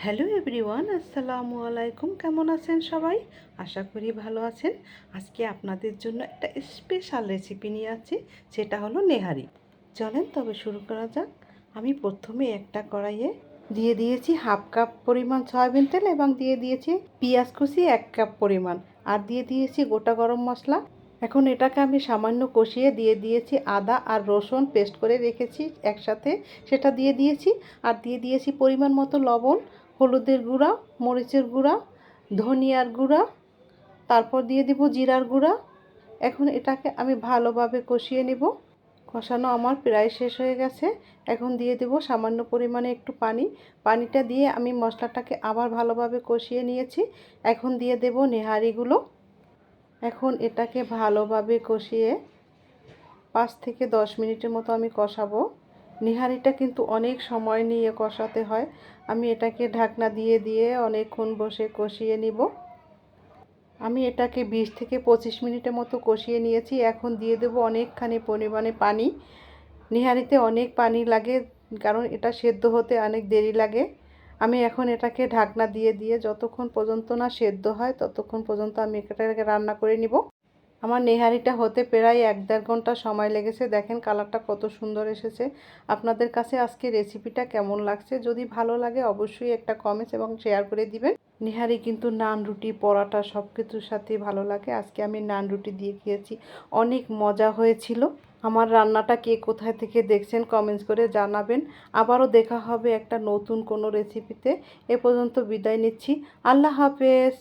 Hello everyone, আসসালামু আলাইকুম। কেমন আছেন সবাই? আশা করি ভালো আছেন। আজকে আপনাদের জন্য একটা স্পেশাল রেসিপি নিয়ে আছি, সেটা হলো নেহারি। চলেন তবে শুরু করা যাক। আমি প্রথমে একটা কড়াইয়ে দিয়ে দিয়েছি হাফ কাপ পরিমাণ সয়াবিন তেল এবং দিয়ে দিয়েছি পেঁয়াজ কুচি 1 কাপ পরিমাণ, আর দিয়ে দিয়েছি গোটা গরম মশলা। এখন এটাকে আমি সামান্য কষিয়ে দিয়ে দিয়েছি আদা আর রসুন পেস্ট করে রেখেছি একসাথে, সেটা দিয়ে দিয়েছি। আর দিয়ে দিয়েছি পরিমাণ মতো লবণ, হলুদের গুঁড়া, মরিচের গুঁড়া, ধনিয়ার গুঁড়া, তারপর দিয়ে দিব জিরার গুঁড়া। এখন এটাকে আমি ভালোভাবে কষিয়ে নেব। কষানো আমার প্রায় শেষ হয়ে গেছে। এখন দিয়ে দেব সামান্য পরিমাণে একটু পানি। পানিটা দিয়ে আমি মশলাটাকে আবার ভালোভাবে কষিয়ে নিয়েছি। এখন দিয়ে দেব নেহারিগুলো। এখন এটাকে ভালোভাবে কষিয়ে 5 থেকে 10 মিনিটের মতো আমি কষাবো। নিহারিটা কিন্তু অনেক সময় নিয়ে কষাতে হয়। আমি এটাকে ঢাকনা দিয়ে দিয়ে অনেকক্ষণ বসে কষিয়ে নিব। আমি এটাকে 20 থেকে 25 মিনিটের মতো কষিয়ে নিয়েছি। এখন দিয়ে দেব অনেকখানি পরিমাণে পানি। নিহারিতে অনেক পানি লাগে, কারণ এটা সেদ্ধ হতে অনেক দেরি লাগে। আমি এখন এটাকে ঢাকনা দিয়ে দিয়ে যতক্ষণ পর্যন্ত না সেদ্ধ হয় ততক্ষণ পর্যন্ত আমি এটাকে রান্না করে নিব। আমার নেহারিটা হতে প্রায় 1-1.5 ঘন্টা সময় লেগেছে। দেখেন কালারটা কত সুন্দর এসেছে। আপনাদের কাছে আজকে রেসিপিটা কেমন লাগছে? যদি ভালো লাগে অবশ্যই একটা কমেন্টস এবং শেয়ার করে দিবেন। নেহারি কিন্তু নান, রুটি, পরোটা সব কিছুর সাথেই ভালো লাগে। আজকে আমি নান রুটি দিয়ে খেয়েছি, অনেক মজা হয়েছিল। আমার রান্নাটা কে কোথায় থেকে দেখছেন কমেন্টস করে জানাবেন। আবারও দেখা হবে একটা নতুন কোনো রেসিপিতে। এ পর্যন্ত বিদায় নিচ্ছি। আল্লাহ হাফেজ।